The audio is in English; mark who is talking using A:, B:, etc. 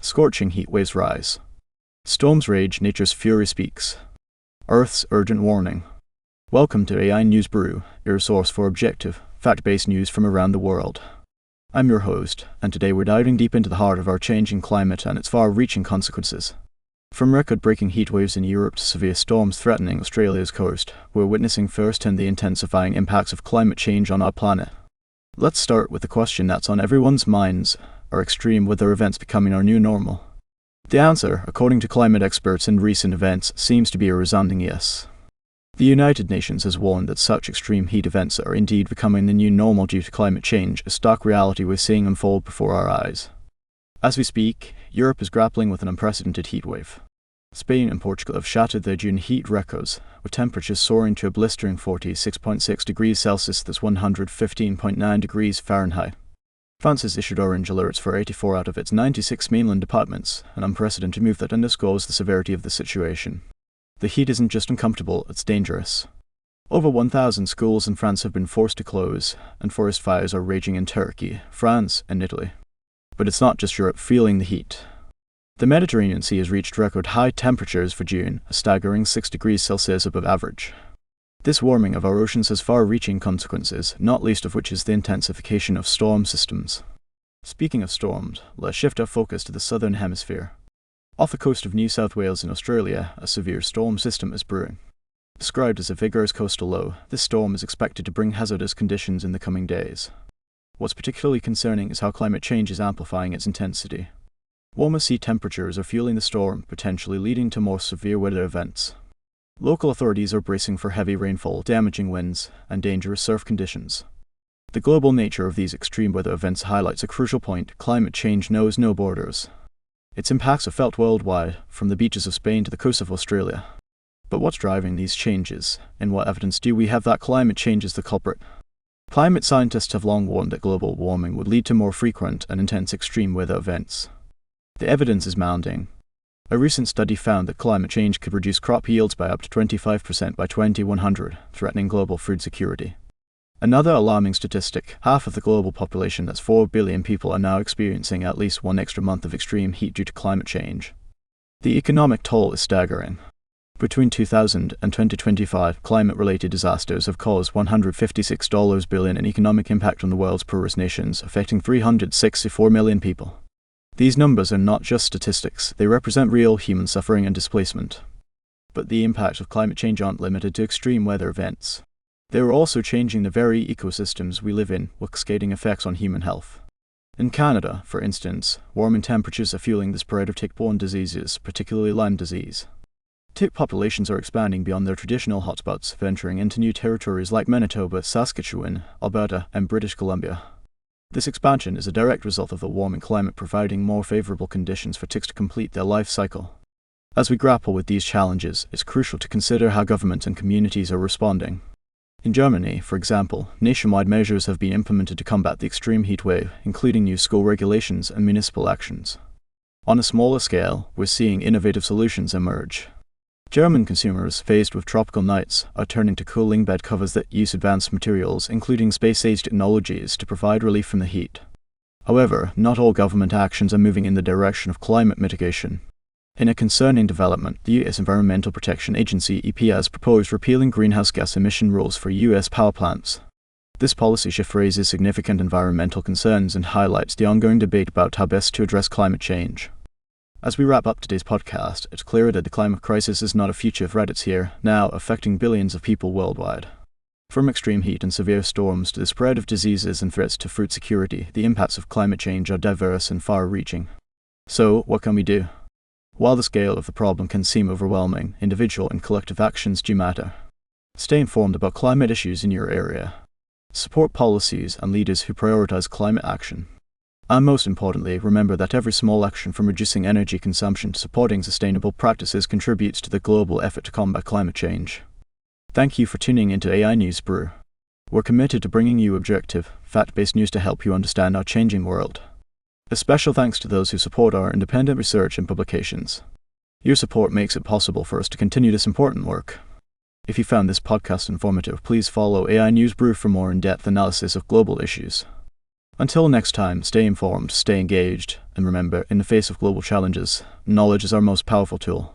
A: Scorching heat waves rise. Storms rage, nature's fury speaks. Earth's urgent warning. Welcome to AI News Brew, your source for objective, fact-based news from around the world. I'm your host, and today we're diving deep into the heart of our changing climate and its far-reaching consequences. From record-breaking heat waves in Europe to severe storms threatening Australia's coast, we're witnessing firsthand the intensifying impacts of climate change on our planet. Let's start with the question that's on everyone's minds: are extreme weather events becoming our new normal? The answer, according to climate experts in recent events, seems to be a resounding yes. The United Nations has warned that such extreme heat events are indeed becoming the new normal due to climate change, a stark reality we're seeing unfold before our eyes. As we speak, Europe is grappling with an unprecedented heat wave. Spain and Portugal have shattered their June heat records, with temperatures soaring to a blistering 46.6 degrees Celsius, that's 115.9 degrees Fahrenheit. France has issued orange alerts for 84 out of its 96 mainland departments, an unprecedented move that underscores the severity of the situation. The heat isn't just uncomfortable, it's dangerous. Over 1,000 schools in France have been forced to close, and forest fires are raging in Turkey, France, and Italy. But it's not just Europe feeling the heat. The Mediterranean Sea has reached record high temperatures for June, a staggering 6 degrees Celsius above average. This warming of our oceans has far-reaching consequences, not least of which is the intensification of storm systems. Speaking of storms, let's shift our focus to the southern hemisphere. Off the coast of New South Wales in Australia, a severe storm system is brewing. Described as a vigorous coastal low, this storm is expected to bring hazardous conditions in the coming days. What's particularly concerning is how climate change is amplifying its intensity. Warmer sea temperatures are fueling the storm, potentially leading to more severe weather events. Local authorities are bracing for heavy rainfall, damaging winds, and dangerous surf conditions. The global nature of these extreme weather events highlights a crucial point: climate change knows no borders. Its impacts are felt worldwide, from the beaches of Spain to the coast of Australia. But what's driving these changes, and what evidence do we have that climate change is the culprit? Climate scientists have long warned that global warming would lead to more frequent and intense extreme weather events. The evidence is mounting. A recent study found that climate change could reduce crop yields by up to 25% by 2100, threatening global food security. Another alarming statistic: half of the global population, that's 4 billion people, are now experiencing at least one extra month of extreme heat due to climate change. The economic toll is staggering. Between 2000 and 2025, climate-related disasters have caused $156 billion in economic impact on the world's poorest nations, affecting 364 million people. These numbers are not just statistics, they represent real human suffering and displacement. But the impacts of climate change aren't limited to extreme weather events. They are also changing the very ecosystems we live in, with cascading effects on human health. In Canada, for instance, warming temperatures are fueling the spread of tick-borne diseases, particularly Lyme disease. Tick populations are expanding beyond their traditional hotspots, venturing into new territories like Manitoba, Saskatchewan, Alberta, and British Columbia. This expansion is a direct result of the warming climate providing more favorable conditions for ticks to complete their life cycle. As we grapple with these challenges, it's crucial to consider how governments and communities are responding. In Germany, for example, nationwide measures have been implemented to combat the extreme heat wave, including new school regulations and municipal actions. On a smaller scale, we're seeing innovative solutions emerge. German consumers, faced with tropical nights, are turning to cooling bed covers that use advanced materials, including space-age technologies, to provide relief from the heat. However, not all government actions are moving in the direction of climate mitigation. In a concerning development, the U.S. Environmental Protection Agency (EPA) has proposed repealing greenhouse gas emission rules for U.S. power plants. This policy shift raises significant environmental concerns and highlights the ongoing debate about how best to address climate change. As we wrap up today's podcast, it's clear that the climate crisis is not a future threat, it's here, now, affecting billions of people worldwide. From extreme heat and severe storms to the spread of diseases and threats to food security, the impacts of climate change are diverse and far-reaching. So, what can we do? While the scale of the problem can seem overwhelming, individual and collective actions do matter. Stay informed about climate issues in your area. Support policies and leaders who prioritize climate action. And most importantly, remember that every small action, from reducing energy consumption to supporting sustainable practices, contributes to the global effort to combat climate change. Thank you for tuning into AI News Brew. We're committed to bringing you objective, fact-based news to help you understand our changing world. A special thanks to those who support our independent research and publications. Your support makes it possible for us to continue this important work. If you found this podcast informative, please follow AI News Brew for more in-depth analysis of global issues. Until next time, stay informed, stay engaged, And remember, in the face of global challenges, knowledge is our most powerful tool.